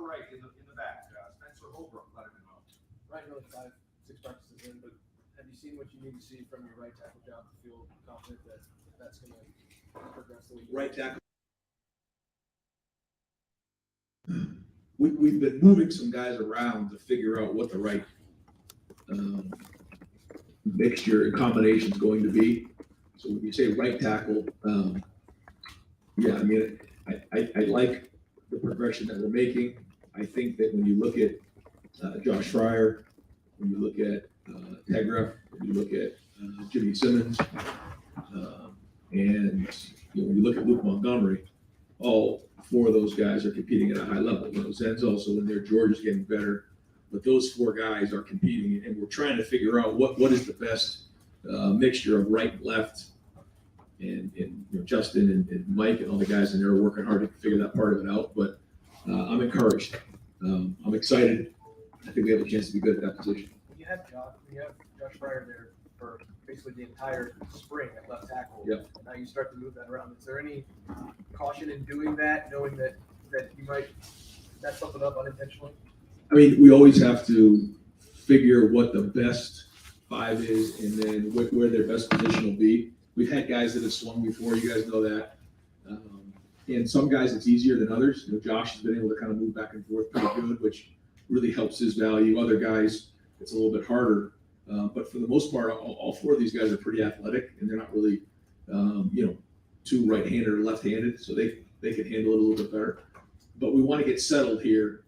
right in the back, Spencer Holbrook, let him know. Right, you're like 5-6 practices in, but have you seen what you need to see from your right tackle job to feel confident that that's going to progress the way you Right tackle. We've been moving some guys around to figure out what the right mixture and combination is going to be. So when you say right tackle, yeah, I mean, I like the progression that we're making. I think that when you look at Josh Fryer, when you look at Tegra, when you look at Jimmy Simmons, and when you look at Luke Montgomery, all four of those guys are competing at a high level. Zen's also in there. George is getting better, but those four guys are competing, and we're trying to figure out what is the best mixture of right and left. And Justin and Mike and all the guys in there are working hard to figure that part of it out. But I'm encouraged. I'm excited. I think we have a chance to be good at that position. You have Josh Fryer there for basically the entire spring at left tackle. Yep. And now you start to move that around. Is there any caution in doing that, knowing that you might mess something up unintentionally? I mean, we always have to figure what the best five is and then where their best position will be. We've had guys that have swung before, you guys know that. And some guys it's easier than others. Josh has been able to kind of move back and forth pretty good, which really helps his value. Other guys, it's a little bit harder. But for the most part, all four of these guys are pretty athletic, and they're not really, too right-handed or left-handed, so they can handle it a little bit better. But we want to get settled here,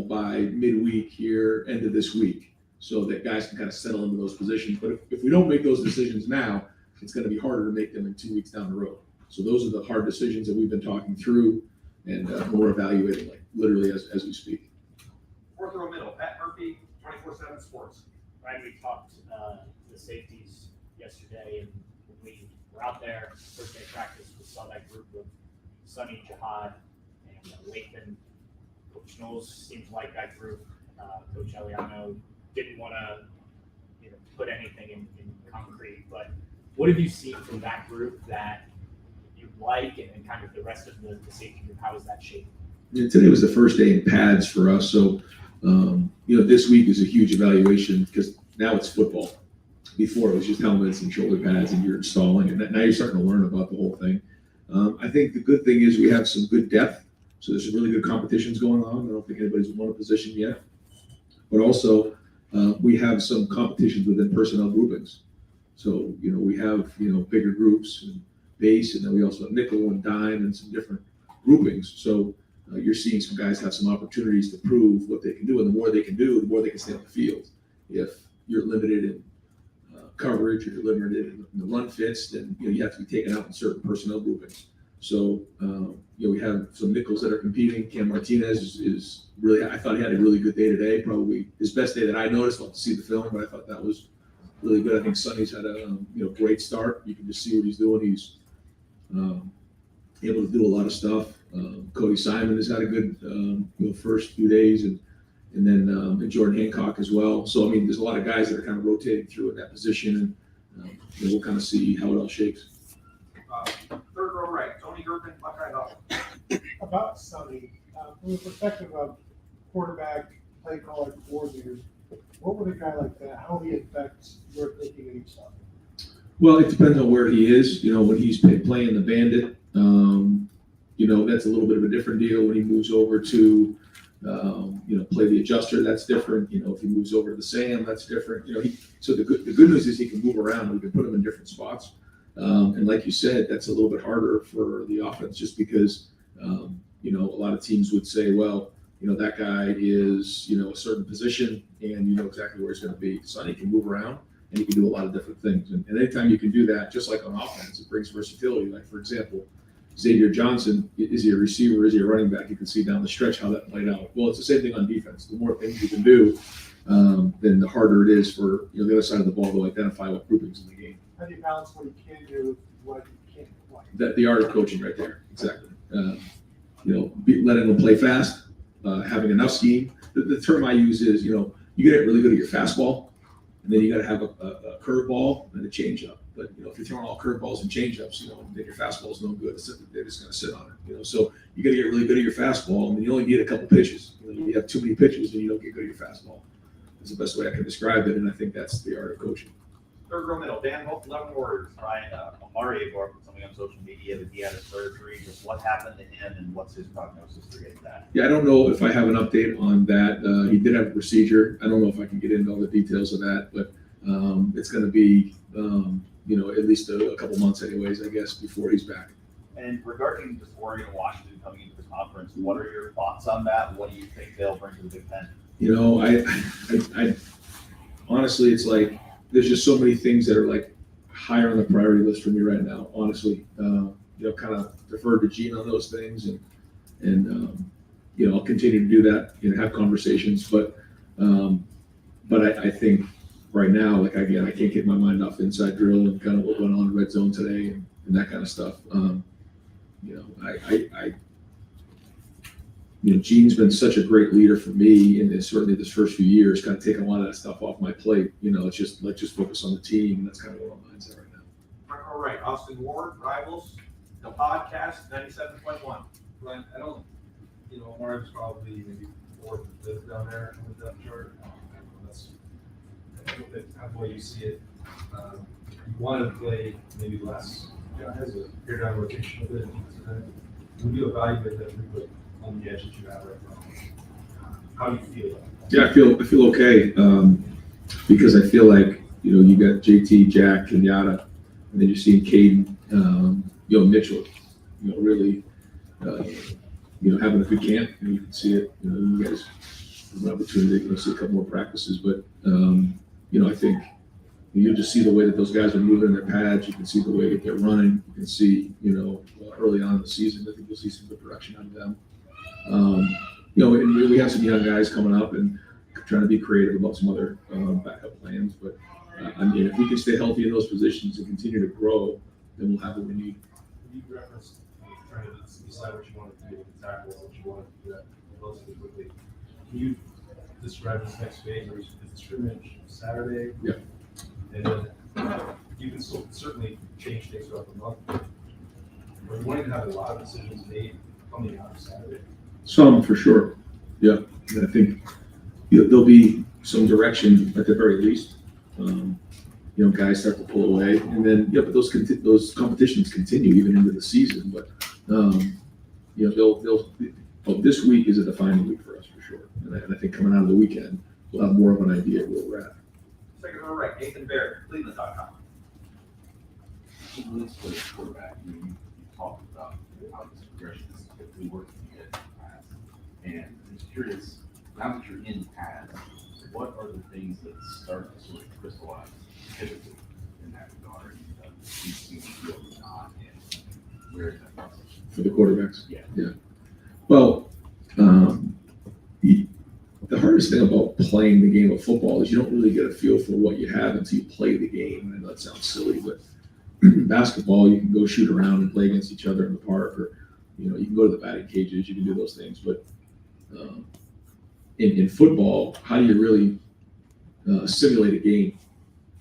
by midweek here, end of this week, so that guys can kind of settle into those positions. But if we don't make those decisions now, it's going to be harder to make them in 2 weeks down the road. So those are the hard decisions that we've been talking through and we're evaluating, like literally as we speak. Fourth row middle, Pat Murphy, 24/7 Sports. Right, we talked the safeties yesterday, and when we were out there first day of practice, we saw that group of Sonny, Jihad, and Lathan. Coach Knowles seems like that group. Coach Eliano didn't want to, put anything in concrete, but what have you seen from that group that you like, and kind of the rest of the safety group? How is that shaped? Yeah, today was the first day in pads for us, so this week is a huge evaluation because now it's football. Before it was just helmets and shoulder pads, and you're installing, and now you're starting to learn about the whole thing. I think the good thing is we have some good depth, so there's some really good competitions going on. I don't think anybody's won a position yet, but also we have some competitions within personnel groupings. So we have bigger groups and base, and then we also have nickel and dime and some different groupings. So you're seeing some guys have some opportunities to prove what they can do, and the more they can do, the more they can stay on the field. If you're limited in coverage or you're limited in the run fits, then you have to be taken out in certain personnel groupings. So we have some nickels that are competing. Cam Martinez is really, I thought he had a really good day today, probably his best day that I noticed. I'll have to see the film, but I thought that was really good. I think Sonny's had a great start. You can just see what he's doing. He's able to do a lot of stuff. Cody Simon has had a good first few days, and then Jordan Hancock as well. So there's a lot of guys that are kind of rotating through in that position, and we'll kind of see how it all shakes. Third row right, Tony Gervin, Buckeye Hall. About Sonny, from the perspective of quarterback, play caller, coordinator, what would a guy like that, how he affects your thinking of each side? Well, it depends on where he is. When he's playing the bandit, that's a little bit of a different deal. When he moves over to, play the adjuster, that's different. If he moves over to the Sam, that's different. So the good news is he can move around. We can put him in different spots. And like you said, that's a little bit harder for the offense just because, a lot of teams would say, well, that guy is, a certain position and you know exactly where he's going to be. Sonny can move around and he can do a lot of different things. And anytime you can do that, just like on offense, it brings versatility. Like, for example, Xavier Johnson, is he a receiver? Is he a running back? You can see down the stretch how that played out. Well, it's the same thing on defense. The more things you can do, then the harder it is for the other side of the ball to identify what groupings in the game. How do you balance what you can do with what you can't play? That the art of coaching right there, exactly. Letting them play fast, having enough scheme. The term I use is, you get really good at your fastball, and then you got to have a curveball and a changeup. But if you're throwing all curveballs and changeups, then your fastball's no good. They're just going to sit on it. So you got to get really good at your fastball, and you only need a couple pitches. You have too many pitches, and you don't get good at your fastball. That's the best way I can describe it, and I think that's the art of coaching. Third row middle, Dan Hope, 11 Warriors. Ryan, Amari brought up something on social media that he had a surgery. Just what happened to him and what's his prognosis for getting that? Yeah, I don't know if I have an update on that. He did have a procedure. I don't know if I can get into all the details of that, but it's going to be, at least a couple months anyways, I guess, before he's back. And regarding just Oregon and Washington coming into the conference, what are your thoughts on that? What do you think they'll bring to the Big Ten? I honestly, it's like there's just so many things that are like higher on the priority list for me right now. Honestly, kind of defer to Gene on those things, and I'll continue to do that and have conversations. But I think right now, like again, I can't get my mind off inside drill and kind of what went on in red zone today and that kind of stuff. Gene's been such a great leader for me, and certainly this first few years, kind of taking a lot of that stuff off my plate. Let's just focus on the team, and that's kind of where my mind's at right now. All right, Austin Ward, Rivals, the podcast, 97.1. Glenn, I don't, Marv's probably maybe fourth or fifth down there on the depth chart. That's the way you see it. You want to play maybe less guys, or you're down rotation a bit. When you evaluate that throughput on the edge that you have right now, how do you feel? Yeah, I feel okay because I feel like you got JT, Jack, Kenyatta, and then you're seeing Caden, Mitchell, really, having a good camp. You can see it. You guys have an opportunity to see a couple more practices, but I think you just see the way that those guys are moving in their pads. You can see the way that they're running. You can see, early on in the season, I think you'll see some good production out of them. And we have some young guys coming up and trying to be creative about some other backup plans. But if we can stay healthy in those positions and continue to grow, then we'll have what we need. You referenced trying to decide what you want to do with the tackles, what you want to do that relatively quickly. Can you describe this next phase? Or is it scrimmage Saturday? Yeah. And then you can still certainly change things throughout the month. But you wanting to have a lot of decisions made coming out of Saturday. Some for sure. Yeah. And I think there'll be some direction at the very least. Guys start to pull away, and then but those competitions continue even into the season. But this week is a defining week for us for sure. And I think coming out of the weekend, we'll have more of an idea of where we're at. Second row right, Nathan Baird, Cleveland.com. Let's play quarterback. You talked about how this progression is typically working to get pass. And I'm just curious, now that you're in pass, what are the things that start to sort of crystallize typically in that regard? These things feel not, and where is that process? For the quarterbacks? Yeah. Well, the hardest thing about playing the game of football is you don't really get a feel for what you have until you play the game. I know that sounds silly, but basketball, you can go shoot around and play against each other in the park, or you can go to the batting cages, you can do those things. But in football, how do you really simulate a game?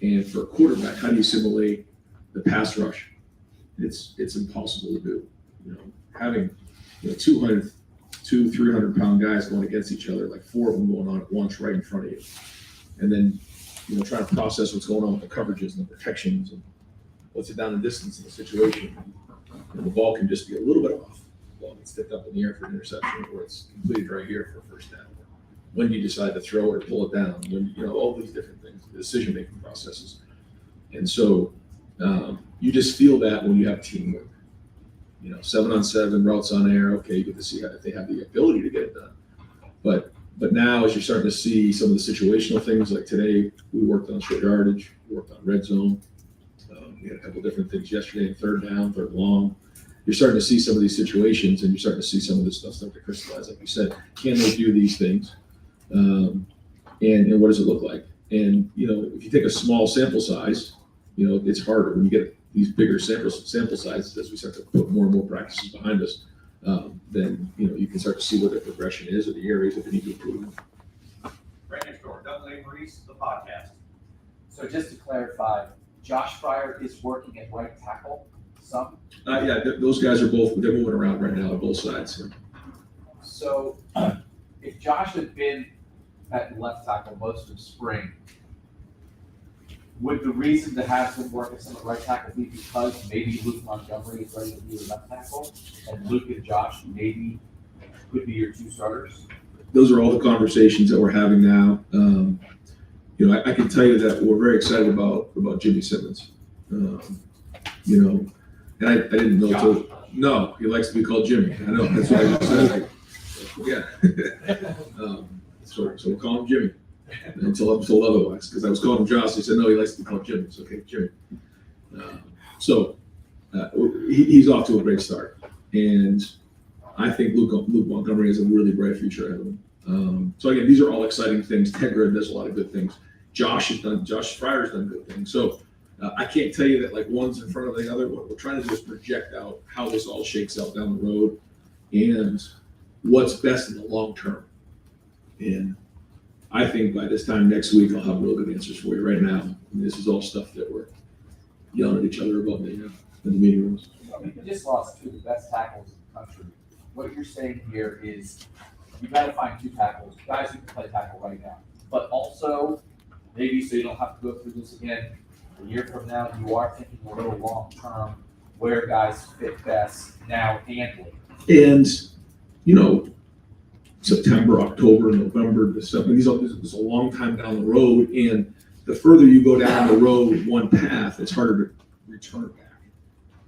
And for a quarterback, how do you simulate the pass rush? It's impossible to do. Having 300-pound guys going against each other, like four of them going on at once right in front of you, and then trying to process what's going on with the coverages and the protections and what's it down in distance in the situation. And the ball can just be a little bit off. The ball gets tipped up in the air for an interception, or it's completed right here for a first down. When do you decide to throw it or pull it down? When, all these different things, the decision-making processes. And so you just feel that when you have teamwork. 7-on-7, routes on air, okay, you get to see if they have the ability to get it done. But now, as you're starting to see some of the situational things, like today, we worked on short yardage, we worked on red zone. We had a couple different things yesterday, third down, third long. You're starting to see some of these situations, and you're starting to see some of this stuff start to crystallize. Like you said, can they do these things? And what does it look like? And, if you take a small sample size, it's harder. When you get these bigger sample sizes, as we start to put more and more practices behind us, then, you can start to see what the progression is or the areas that they need to improve. Right next door, Doug Maurice, the podcast. So just to clarify, Josh Fryer is working at right tackle some. Those guys they're moving around right now on both sides. So. So if Josh had been at left tackle most of spring, would the reason to have him work at some at right tackle be because maybe Luke Montgomery is ready to be the left tackle, and Luke and Josh maybe could be your two starters? Those are all the conversations that we're having now. I can tell you that we're very excited about Jimmy Simmons. And I didn't know until no, he likes to be called Jimmy. I know that's what I just said. So we'll call him Jimmy until I'm told otherwise. Because I was calling him Josh, he said no, he likes to be called Jimmy. It's okay, Jimmy. He's off to a great start, and I think Luke Montgomery has a really bright future ahead of him. So again, these are all exciting things. Ted Grid does a lot of good things. Josh Fryer's done good things. So I can't tell you that like one's in front of the other. What we're trying to do is project out how this all shakes out down the road and what's best in the long term. And I think by this time next week, I'll have real good answers for you. Right now, this is all stuff that we're yelling at each other about in the meeting rooms. You just lost two of the best tackles in the country. What you're saying here is you got to find two tackles, guys who can play tackle right now, but also maybe so you don't have to go through this again a year from now. You are thinking a little long term where guys fit best now and later. And September, October, November, December. This is a long time down the road, and the further you go down the road, one path, it's harder to return back.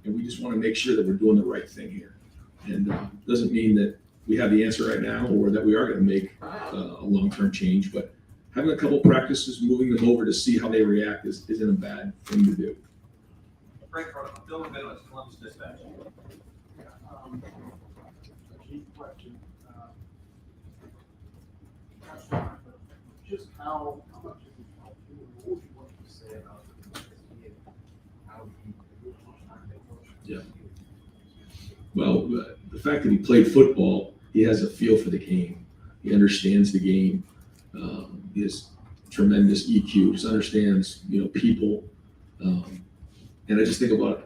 And we just want to make sure that we're doing the right thing here. And doesn't mean that we have the answer right now or that we are going to make a long-term change, but having a couple practices, moving them over to see how they react isn't a bad thing to do. Frank, Dylan Bennett, Columbus Dispatch. Key question. Just how much is it help you, and what would you want to say about how he Well, the fact that he played football, he has a feel for the game. He understands the game. He has tremendous EQ. Just understands, people. And I just think about,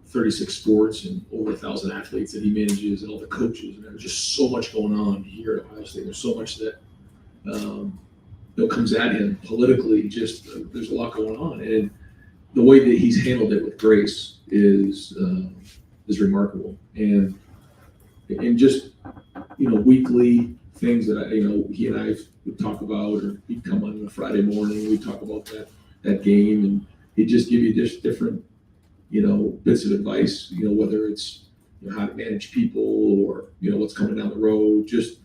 36 sports and over 1,000 athletes that he manages and all the coaches. And there's just so much going on here at Ohio State. There's so much that comes at him politically. Just there's a lot going on, and the way that he's handled it with grace is remarkable. And just weekly things that he and I would talk about, or he'd come on a Friday morning, we'd talk about that game, and he'd just give you just different bits of advice, whether it's how to manage people or what's coming down the road, just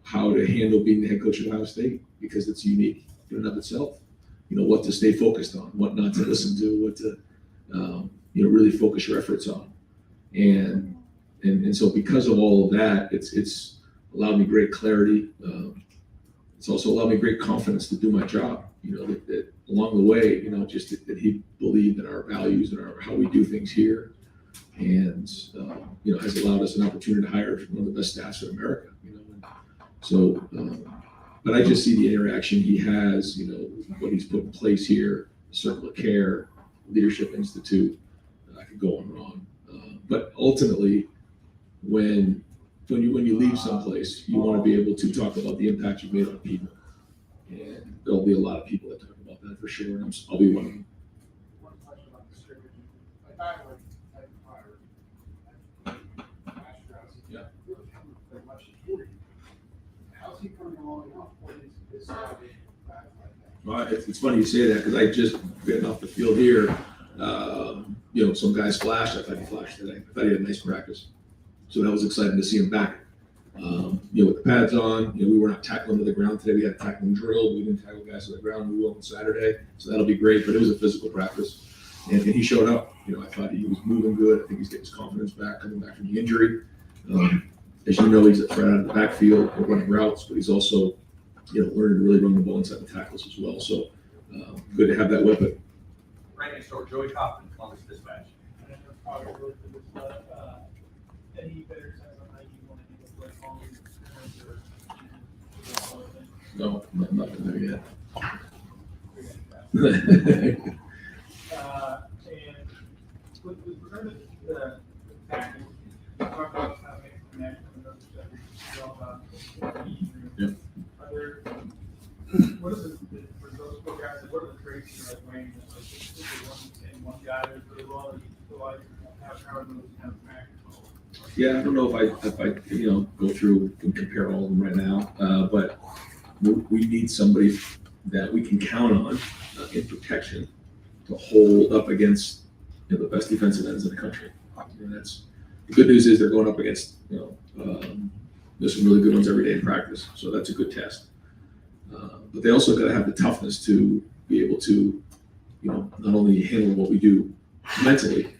how to handle being the head coach of Ohio State, because it's unique in and of itself. What to stay focused on, what not to listen to, what to really focus your efforts on, and so because of all of that, it's allowed me great clarity. It's also allowed me great confidence to do my job. That along the way, just that he believed in our values and how we do things here, and has allowed us an opportunity to hire one of the best staffs in America. So, but I just see the interaction he has. What he's put in place here, Circle of Care, Leadership Institute. I could go on and on. But ultimately, when you leave someplace, you want to be able to talk about the impact you've made on people. And there'll be a lot of people that talk about that for sure, and I'll be one of them. One question about the scrimmage. Like I like Fire. Yeah. Really haven't played much security. How's he coming along now? What is his back like that? Well, it's funny you say that, because I just getting off the field here. Some guys flashed. I thought he flashed today. I thought he had a nice practice. So that was exciting to see him back. With the pads on, we were not tackling to the ground today. We had tackling drill. We didn't tackle guys to the ground. We will on Saturday. So that'll be great. But it was a physical practice. And he showed up. I thought he was moving good. I think he's getting his confidence back, coming back from the injury. As you know, he's a threat out of the backfield, running routes, but he's also, learning to really run the ball inside the tackles as well. So good to have that weapon. Right next door, Joey Kaufman, Columbus Dispatch. Any better sense on how you want to handle play calling? No, nothing there yet. well about. Yeah. Are there, what is it, for those four guys, what are the traits you're like weighing, like, is there one guy that's really well, that you feel like, how are those kind of factors? Yeah, I don't know if I go through and compare all of them right now, but we need somebody that we can count on in protection to hold up against the best defensive ends in the country. And that's the good news is they're going up against there's some really good ones every day in practice, so that's a good test. But they also got to have the toughness to be able to not only handle what we do mentally,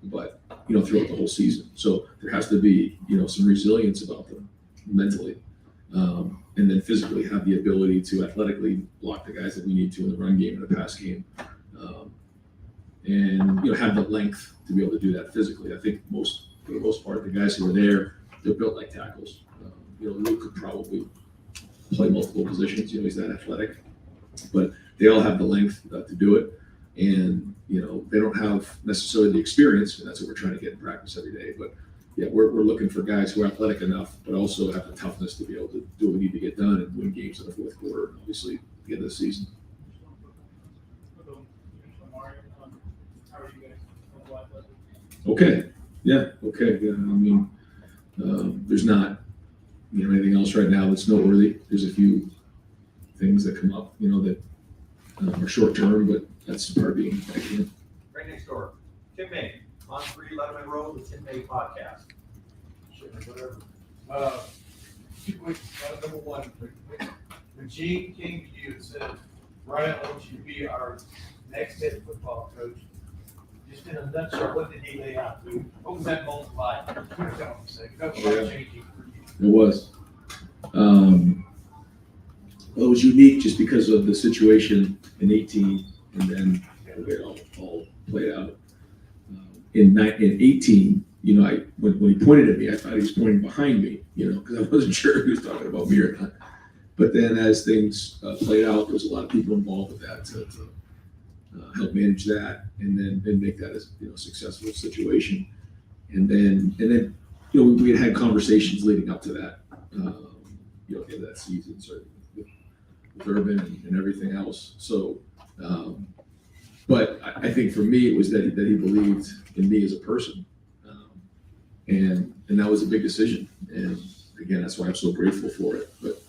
but throughout the whole season. So there has to be some resilience about them mentally, and then physically have the ability to athletically block the guys that we need to in the run game and the pass game, and have the length to be able to do that physically. I think for the most part, the guys who are there, they're built like tackles. Luke could probably play multiple positions. He's that athletic, but they all have the length to do it. And, they don't have necessarily the experience, and that's what we're trying to get in practice every day. But yeah, we're looking for guys who are athletic enough, but also have the toughness to be able to do what we need to get done and win games in the fourth quarter, and obviously at the end of the season. How are you guys? Okay. Yeah. Okay. Yeah. I mean, there's not, anything else right now that's noteworthy. There's a few things that come up, that are short term, but that's part of being back in. Right next door, Tim May, on 3 Letterman Road, the Tim May podcast. Sure, whatever. 2 points. Number one, when Gene came to you and said, Ryan, I want you to be our next head football coach, just in a nutshell, what did he lay out? What was that moment like? That was changing for you. It was. Well, it was unique just because of the situation in 18, and then the way it all played out. In 18, when he pointed at me, I thought he was pointing behind me, because I wasn't sure if he was talking about me or not. But then as things played out, there was a lot of people involved with that to help manage that, and then make that a successful situation. And then we had conversations leading up to that, at the end of that season, certainly with Urban and everything else. So, but I think for me, it was that he believed in me as a person, and that was a big decision. And again, that's why I'm so grateful for it. But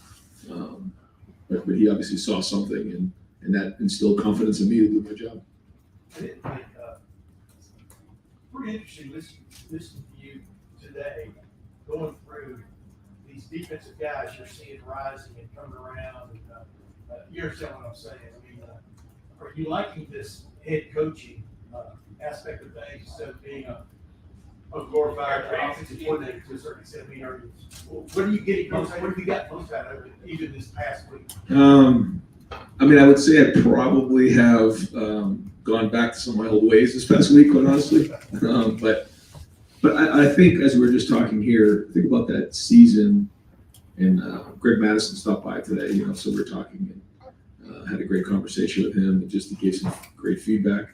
he obviously saw something, and that instilled confidence in me to do my job. I didn't think, pretty interesting listening to you today, going through these defensive guys you're seeing rising and coming around. And, you understand what I'm saying? I mean, are you liking this head coaching aspect of things instead of being a glorified offensive coordinator to a certain extent? I mean, what are you getting most? What have you got most out of it, even this past week? I would say I probably have gone back to some of my old ways this past week, quite honestly. But I think, as we were just talking here, think about that season, and Greg Madison stopped by today, so we were talking and had a great conversation with him, and just he gave some great feedback.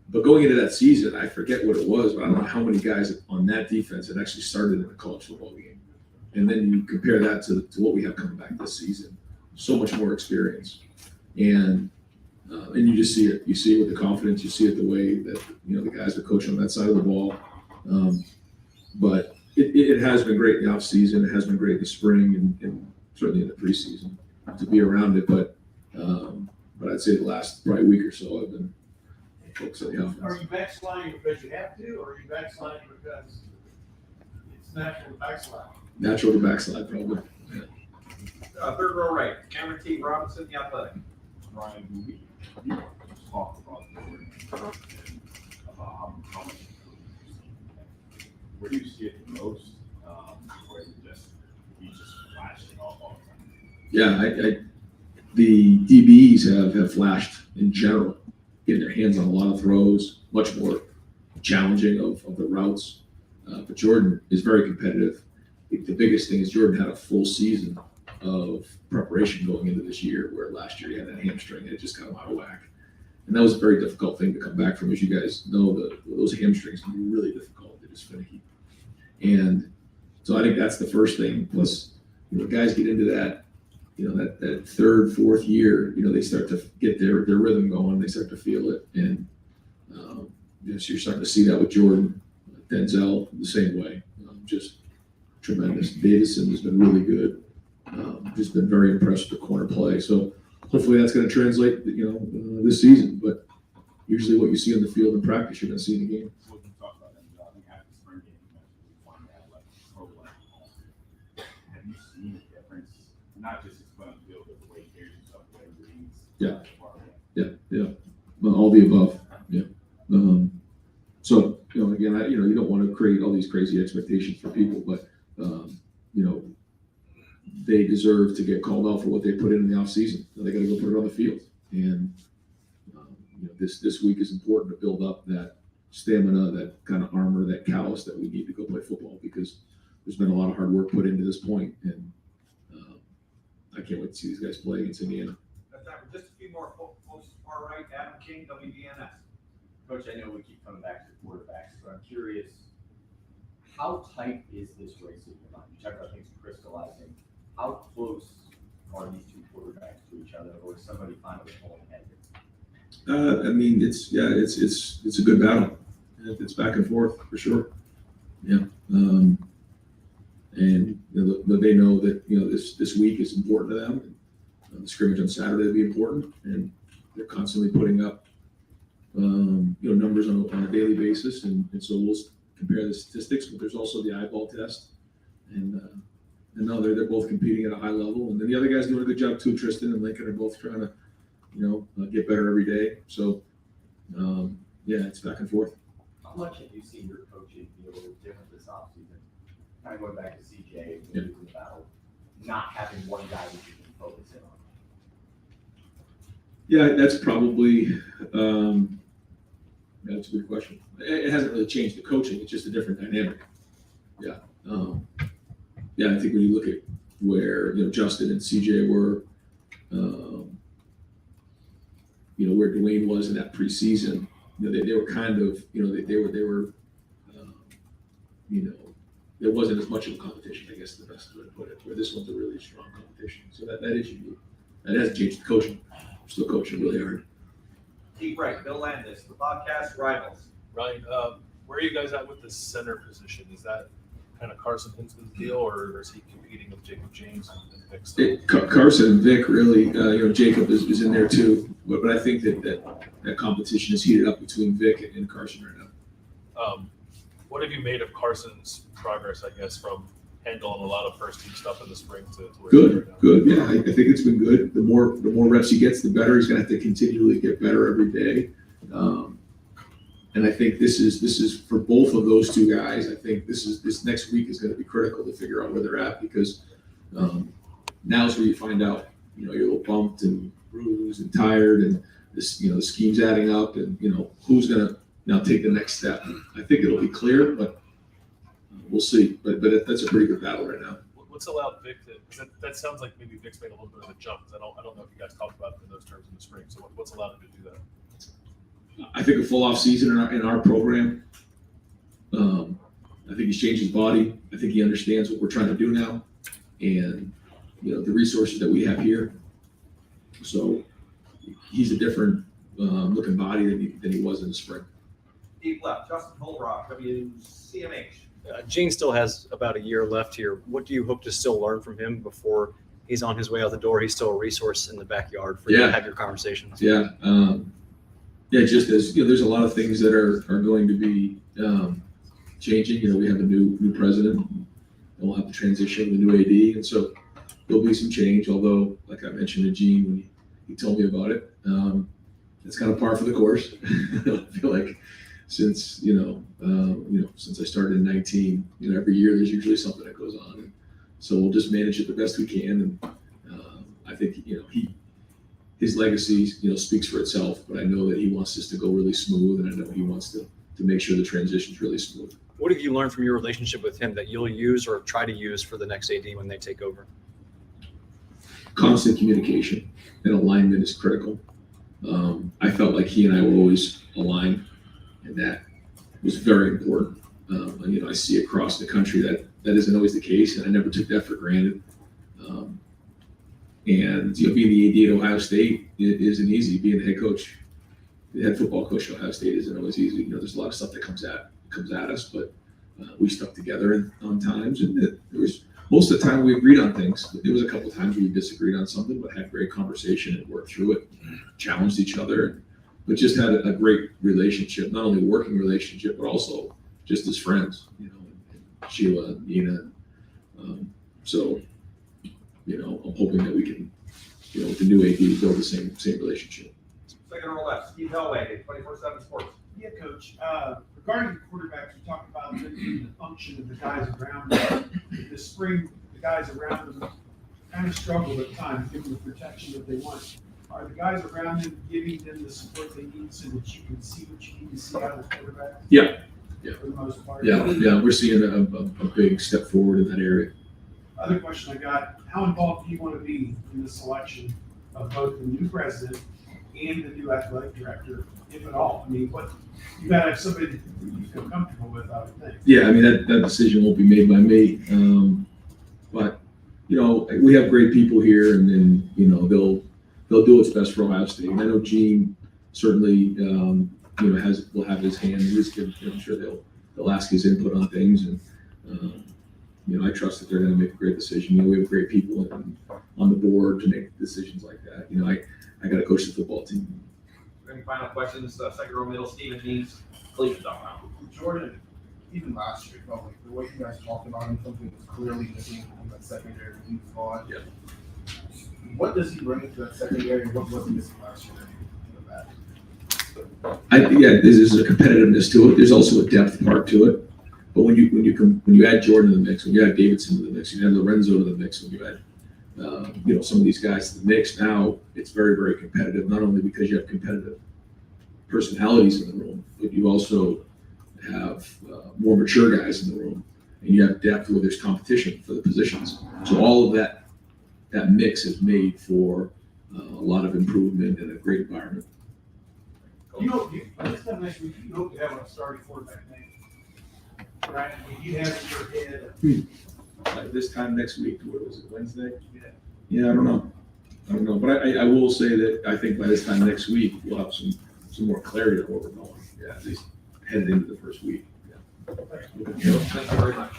But going into that season, I forget what it was, but I don't know how many guys on that defense had actually started in a college football game. And then you compare that to what we have coming back this season. So much more experience. And you just see it. You see it with the confidence. You see it the way that the guys are coaching on that side of the ball. But it has been great in the off season. It has been great in the spring and certainly in the preseason to be around it. But I'd say the last probably week or so I've been focused on the offense. Are you backsliding because you have to, or are you backsliding because it's natural to backslide? Natural to backslide, probably. Yeah. Third row right, Cameron T. Robinson, The Athletic. Ryan, you just talked about Jordan and about how much where do you see it the most, or is it just he's just flashing all the time? Yeah, the DBs have flashed in general, getting their hands on a lot of throws, much more challenging of the routes. But Jordan is very competitive. The biggest thing is Jordan had a full season of preparation going into this year, where last year he had that hamstring and it just got him out of whack. And that was a very difficult thing to come back from. As you guys know, those hamstrings can be really difficult. They're just finicky. And So I think that's the first thing. Plus, guys get into that, that third, fourth year, they start to get their rhythm going. They start to feel it. And so you're starting to see that with Jordan, Denzel, the same way. Just tremendous. Davison has been really good. Just been very impressed with the corner play. So hopefully that's going to translate, this season. But usually what you see on the field in practice, you're going to see in the game. So we can talk about that. I think after the spring game, you mentioned we find out like pro level. Have you seen a difference? Not just his foot on the field, but the way he carries himself, the way he reads. Yeah. Well, all the above. Yeah. So again, you don't want to create all these crazy expectations for people, but they deserve to get called out for what they put in the off season. They got to go put it on the field, and this week is important to build up that stamina, that kind of armor, that callus that we need to go play football, because there's been a lot of hard work put into this point, and I can't wait to see these guys play against Indiana. That's time for just a few more folks. Far right, Adam King, WDNS. Coach, I know we keep coming back to quarterbacks, but I'm curious, how tight is this race in your mind? You talked about things crystallizing. How close are these two quarterbacks to each other, or is somebody finally pulling ahead? It's a good battle. It's back and forth for sure. Yeah. And they know that this week is important to them. The scrimmage on Saturday will be important, and they're constantly putting up numbers on a daily basis, and so we'll compare the statistics. But there's also the eyeball test, and no, they're both competing at a high level, and then the other guy's doing a good job too. Tristan and Lincoln are both trying to get better every day. So it's back and forth. How much have you seen your coaching be a little different this offseason? Kind of going back to CJ, losing the battle, not having one guy that you can focus in on. Yeah, that's probably that's a good question. It hasn't really changed the coaching; it's just a different dynamic. Yeah, I think when you look at where Justin and CJ were, where Dwayne was in that preseason, they were kind of they were there wasn't as much of a competition, I guess, the best way to put it. Where this one's a really strong competition, so that is unique. That hasn't changed the coaching. We're still coaching really hard. Deep right, Bill Landis, the podcast Rivals. Ryan, where are you guys at with the center position? Is that kind of Carson Hinzman's deal, or is he competing with Jacob James and Vic still? Carson and Vic really, Jacob is in there too, but I think that competition is heated up between Vic and Carson right now. What have you made of Carson's progress, I guess, from handling a lot of first team stuff in the spring to where he's right now? Good. Yeah, I think it's been good. The more reps he gets, the better. He's going to have to continually get better every day. And I think this is for both of those two guys. I think this next week is going to be critical to figure out where they're at, because now's where you find out, you're a little bumped and bruised and tired, and this, the scheme's adding up, and who's going to now take the next step. I think it'll be clear, but we'll see. But that's a pretty good battle right now. What's allowed Vic to? Because that sounds like maybe Vic's made a little bit of a jump. I don't know if you guys talked about it in those terms in the spring. So what's allowed him to do that? I think a full off season in our program. I think he's changed his body. I think he understands what we're trying to do now, and the resources that we have here. So he's a different looking body than he was in the spring. Deep left, Justin Holbrook, WCMH. Gene still has about a year left here. What do you hope to still learn from him before he's on his way out the door? He's still a resource in the backyard for you to have your conversations. Yeah. Just as there's a lot of things that are going to be changing. We have a new president, and we'll have to transition with a new AD, and so there'll be some change. Although, like I mentioned to Gene when he told me about it, it's kind of par for the course. I feel like since since I started in 19, every year there's usually something that goes on, and so we'll just manage it the best we can. And I think his legacy speaks for itself, but I know that he wants this to go really smooth, and I know he wants to make sure the transition's really smooth. What have you learned from your relationship with him that you'll use or try to use for the next AD when they take over? Constant communication and alignment is critical. I felt like he and I were always aligned, and that was very important. I see across the country that that isn't always the case, and I never took that for granted. And being the AD at Ohio State isn't easy. Being the head coach, the head football coach at Ohio State isn't always easy. There's a lot of stuff that comes at us, but we stuck together on times, and there was most of the time we agreed on things. But there was a couple of times we disagreed on something, but had great conversation and worked through it, challenged each other, but just had a great relationship, not only working relationship, but also just as friends. Sheila and Nina. So, I'm hoping that we can, with the new AD, build the same relationship. Second row left, Steve Hellway, 24/7 Sports. Yeah, Coach, regarding the quarterbacks, you talked about the function of the guys around them. This spring, the guys around them kind of struggled at times, given the protection that they want. Are the guys around them giving them the support they need so that you can see what you need to see out of the quarterback? Yeah. For the most part? Yeah, we're seeing a big step forward in that area. Other question I got, how involved do you want to be in the selection of both the new president and the new athletic director, if at all? I mean, you gotta have somebody that you feel comfortable with, I would think. Yeah, I mean, that decision won't be made by me. But, we have great people here, and then, they'll do what's best for Ohio State. And I know Gene certainly, will have his hand. I'm sure they'll ask his input on things. And, I trust that they're going to make a great decision. We have great people on the board to make decisions like that. I got to coach the football team. Any final questions? Second row middle, Stephen Means, Cleveland.com. Jordan, even last year, felt like the way you guys talked about him, something was clearly missing from that secondary when he was gone. Yeah. What does he bring to that secondary, and what was missing last year in the back? There's a competitiveness to it. There's also a depth part to it. But when you add Jordan to the mix, when you add Davidson to the mix, you add Lorenzo to the mix, when you add some of these guys to the mix, now it's very, very competitive. Not only because you have competitive personalities in the room, but you also have more mature guys in the room, and you have depth where there's competition for the positions. So all of that mix is made for a lot of improvement and a great environment. By this time next week, you hope to have a starting quarterback name. Right? I mean, you have in your head. This time next week, what was it, Wednesday? Yeah. Yeah, I don't know. But I will say that I think by this time next week, we'll have some more clarity on where we're going. Yeah, at least headed into the first week. Yeah. Thank you very much.